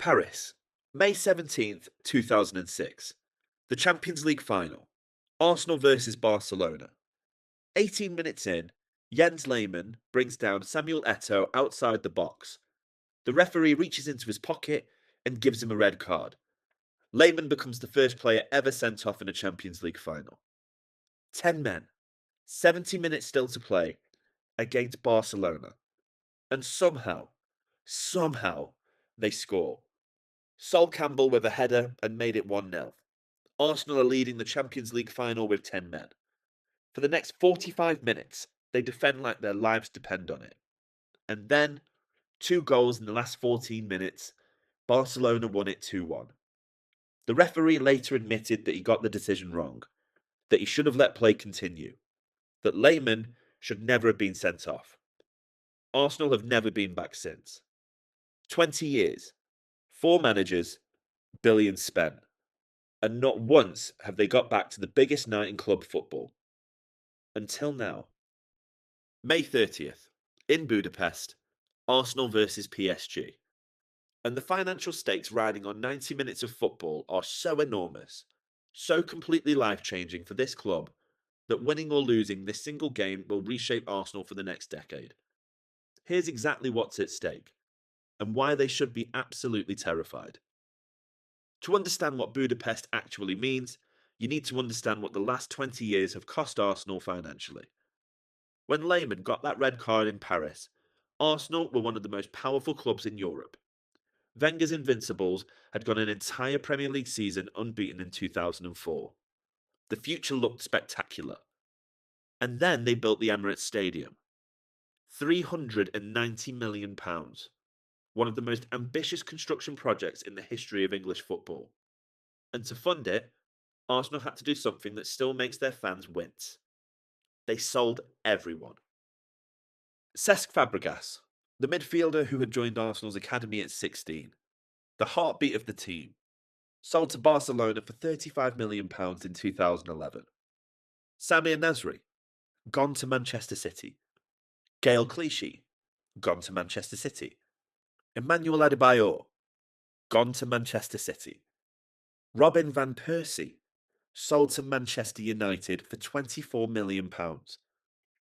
Paris, May 17th, 2006. The Champions League final. Arsenal versus Barcelona. 18 minutes in, Jens Lehmann brings down Samuel Eto'o outside the box. The referee reaches into his pocket and gives him a red card. Lehmann becomes the first player ever sent off in a Champions League final. 10 men, 70 minutes still to play against Barcelona. And somehow, they score. Sol Campbell with a header and made it 1-0. Arsenal are leading the Champions League final with 10 men. For the next 45 minutes, they defend like their lives depend on it. And then, 2 goals in the last 14 minutes, Barcelona won it 2-1. The referee later admitted that he got the decision wrong, that he should have let play continue, that Lehmann should never have been sent off. Arsenal have never been back since. 20 years, 4 managers, billions spent. And not once have they got back to the biggest night in club football. Until now. May 30th, in Budapest, Arsenal versus PSG. And the financial stakes riding on 90 minutes of football are so enormous, so completely life-changing for this club, that winning or losing this single game will reshape Arsenal for the next decade. Here's exactly what's at stake, and why they should be absolutely terrified. To understand what Budapest actually means, you need to understand what the last 20 years have cost Arsenal financially. When Lehmann got that red card in Paris, Arsenal were one of the most powerful clubs in Europe. Wenger's Invincibles had gone an entire Premier League season unbeaten in 2004. The future looked spectacular. And then they built the Emirates Stadium. £390 million. One of the most ambitious construction projects in the history of English football. And to fund it, Arsenal had to do something that still makes their fans wince. They sold everyone. Cesc Fabregas, the midfielder who had joined Arsenal's academy at 16, the heartbeat of the team, sold to Barcelona for £35 million in 2011. Samir Nasri, gone to Manchester City. Gael Clichy, gone to Manchester City. Emmanuel Adebayor, gone to Manchester City. Robin van Persie, sold to Manchester United for £24 million.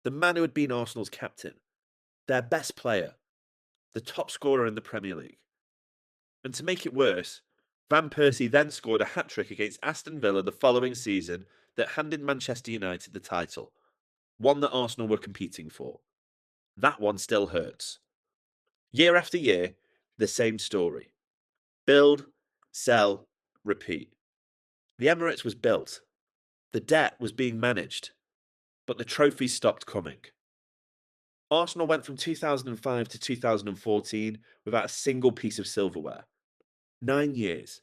The man who had been Arsenal's captain, their best player, the top scorer in the Premier League. And to make it worse, Van Persie then scored a hat-trick against Aston Villa the following season that handed Manchester United the title, one that Arsenal were competing for. That one still hurts. Year after year, the same story. Build, sell, repeat. The Emirates was built. The debt was being managed. But the trophies stopped coming. Arsenal went from 2005 to 2014 without a single piece of silverware. 9 years.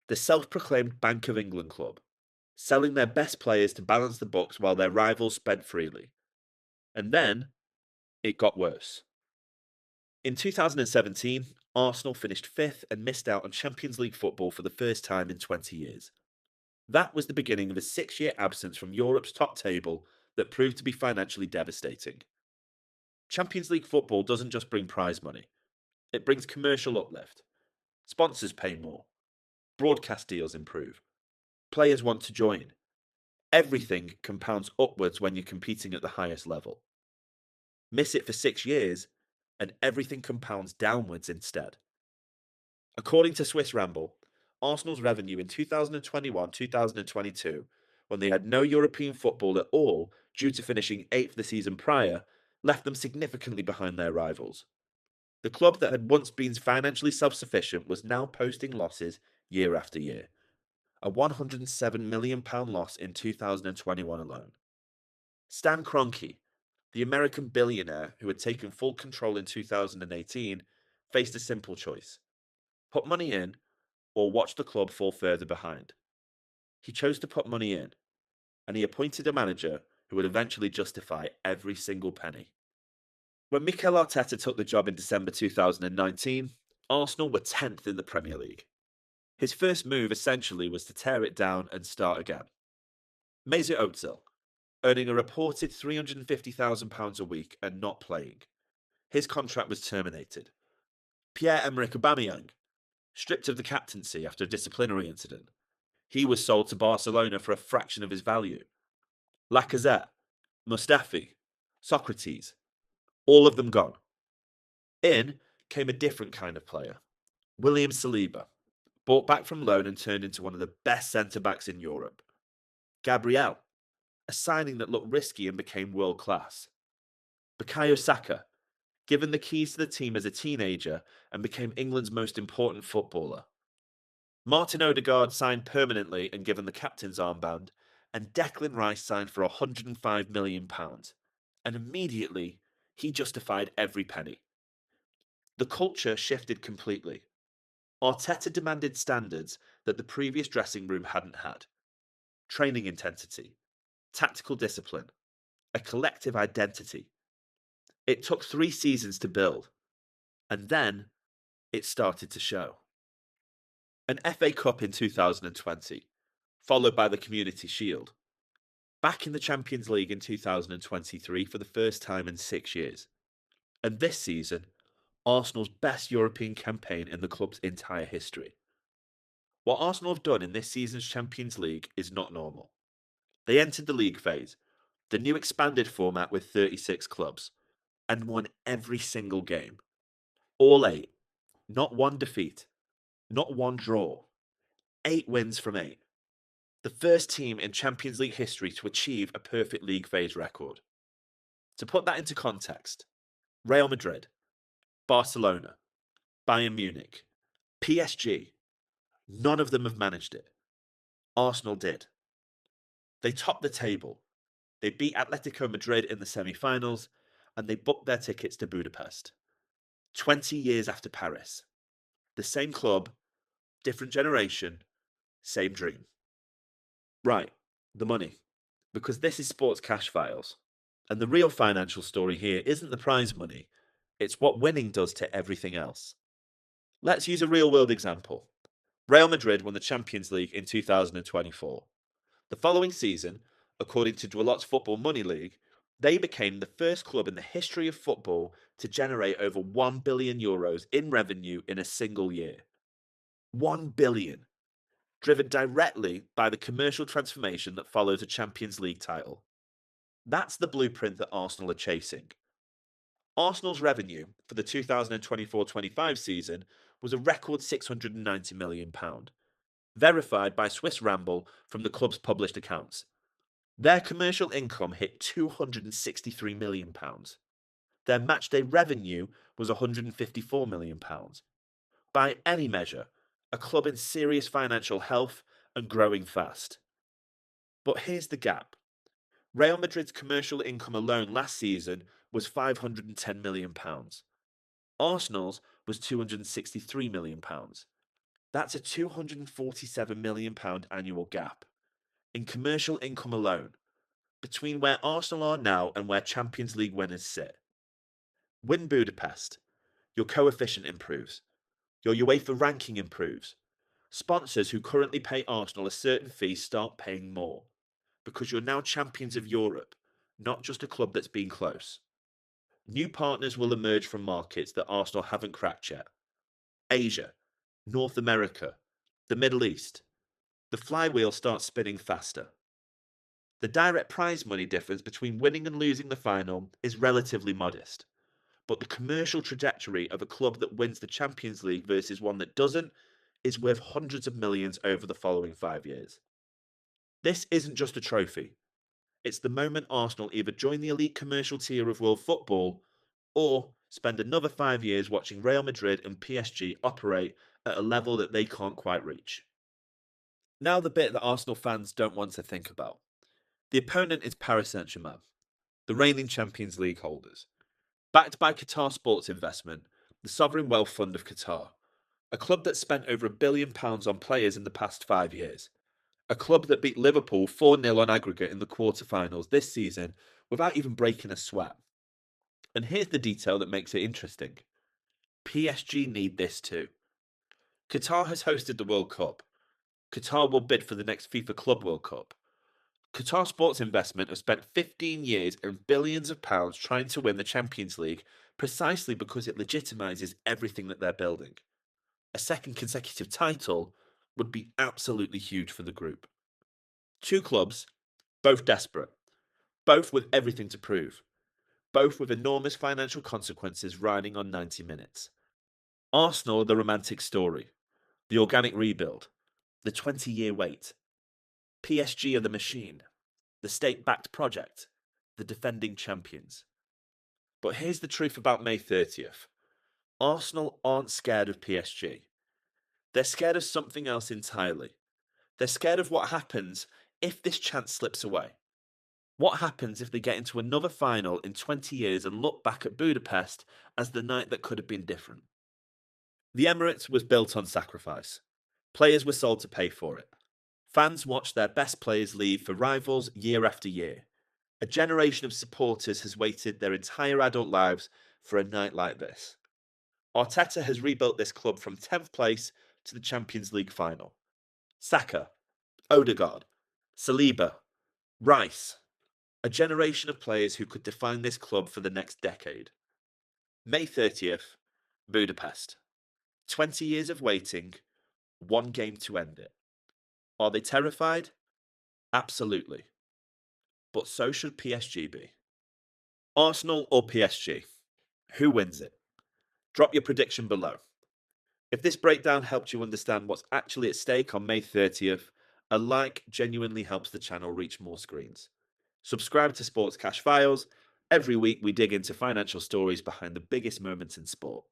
The self-proclaimed Bank of England club, selling their best players to balance the books while their rivals spent freely. And then, it got worse. In 2017, Arsenal finished 5th and missed out on Champions League football for the first time in 20 years. That was the beginning of a 6-year absence from Europe's top table that proved to be financially devastating. Champions League football doesn't just bring prize money. It brings commercial uplift. Sponsors pay more. Broadcast deals improve. Players want to join. Everything compounds upwards when you're competing at the highest level. Miss it for 6 years, and everything compounds downwards instead. According to Swiss Ramble, Arsenal's revenue in 2021-2022, when they had no European football at all due to finishing 8th the season prior, left them significantly behind their rivals. The club that had once been financially self-sufficient was now posting losses year after year. A £107 million loss in 2021 alone. Stan Kroenke, the American billionaire who had taken full control in 2018, faced a simple choice. Put money in, or watch the club fall further behind. He chose to put money in, and he appointed a manager who would eventually justify every single penny. When Mikel Arteta took the job in December 2019, Arsenal were 10th in the Premier League. His first move essentially was to tear it down and start again. Mesut Ozil, earning a reported £350,000 a week and not playing. His contract was terminated. Pierre-Emerick Aubameyang, stripped of the captaincy after a disciplinary incident. He was sold to Barcelona for a fraction of his value. Lacazette, Mustafi, Socrates, all of them gone. In came a different kind of player, William Saliba, bought back from loan and turned into one of the best centre-backs in Europe. Gabriel, a signing that looked risky and became world class. Bukayo Saka, given the keys to the team as a teenager and became England's most important footballer. Martin Odegaard signed permanently and given the captain's armband, and Declan Rice signed for £105 million. And immediately, he justified every penny. The culture shifted completely. Arteta demanded standards that the previous dressing room hadn't had: training intensity, tactical discipline, a collective identity. It took 3 seasons to build, and then it started to show. An FA Cup in 2020, followed by the Community Shield. Back in the Champions League in 2023 for the first time in 6 years. And this season, Arsenal's best European campaign in the club's entire history. What Arsenal have done in this season's Champions League is not normal. They entered the league phase, the new expanded format with 36 clubs, and won every single game. All 8. Not one defeat. Not one draw. 8 wins from 8. The first team in Champions League history to achieve a perfect league phase record. To put that into context, Real Madrid, Barcelona, Bayern Munich, PSG, none of them have managed it. Arsenal did. They topped the table. They beat Atletico Madrid in the semi-finals, and they booked their tickets to Budapest. 20 years after Paris. The same club, different generation, same dream. Right, the money. Because this is Sports Cash Files. And the real financial story here isn't the prize money, it's what winning does to everything else. Let's use a real world example. Real Madrid won the Champions League in 2024. The following season, according to Deloitte's Football Money League, they became the first club in the history of football to generate over €1 billion in revenue in a single year. 1 billion. Driven directly by the commercial transformation that follows a Champions League title. That's the blueprint that Arsenal are chasing. Arsenal's revenue for the 2024-25 season was a record £690 million, verified by Swiss Ramble from the club's published accounts. Their commercial income hit £263 million. Their matchday revenue was £154 million. By any measure, a club in serious financial health and growing fast. But here's the gap. Real Madrid's commercial income alone last season was £510 million. Arsenal's was £263 million. That's a £247 million annual gap in commercial income alone between where Arsenal are now and where Champions League winners sit. Win Budapest, your coefficient improves, your UEFA ranking improves. Sponsors who currently pay Arsenal a certain fee start paying more because you're now champions of Europe, not just a club that's been close. New partners will emerge from markets that Arsenal haven't cracked yet. Asia, North America, the Middle East. The flywheel starts spinning faster. The direct prize money difference between winning and losing the final is relatively modest, but the commercial trajectory of a club that wins the Champions League versus one that doesn't is worth hundreds of millions over the following 5 years. This isn't just a trophy. It's the moment Arsenal either join the elite commercial tier of world football or spend another 5 years watching Real Madrid and PSG operate at a level that they can't quite reach. Now the bit that Arsenal fans don't want to think about. The opponent is Paris Saint-Germain, the reigning Champions League holders. Backed by Qatar Sports Investment, the sovereign wealth fund of Qatar, a club that spent over £1 billion on players in the past 5 years. A club that beat Liverpool 4-0 on aggregate in the quarter-finals this season without even breaking a sweat. And here's the detail that makes it interesting. PSG need this too. Qatar has hosted the World Cup. Qatar will bid for the next FIFA Club World Cup. Qatar Sports Investment have spent 15 years and billions of pounds trying to win the Champions League precisely because it legitimises everything that they're building. A second consecutive title would be absolutely huge for the group. Two clubs, both desperate, both with everything to prove, both with enormous financial consequences riding on 90 minutes. Arsenal, the romantic story, the organic rebuild, the 20-year wait. PSG are the machine, the state backed project, the defending champions. But here's the truth about May 30th: Arsenal aren't scared of PSG. They're scared of something else entirely. They're scared of what happens if this chance slips away. What happens if they get into another final in 20 years and look back at Budapest as the night that could have been different? The Emirates was built on sacrifice. Players were sold to pay for it. Fans watched their best players leave for rivals year after year. A generation of supporters has waited their entire adult lives for a night like this. Arteta has rebuilt this club from 10th place to the Champions League final. Saka, Odegaard, Saliba, Rice, a generation of players who could define this club for the next decade. May 30th, Budapest. 20 years of waiting, one game to end it. Are they terrified? Absolutely. But so should PSG be. Arsenal or PSG? Who wins it? Drop your prediction below. If this breakdown helped you understand what's actually at stake on May 30th, a like genuinely helps the channel reach more screens. Subscribe to Sports Cash Files. Every week we dig into financial stories behind the biggest moments in sport.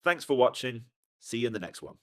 Thanks for watching. See you in the next one.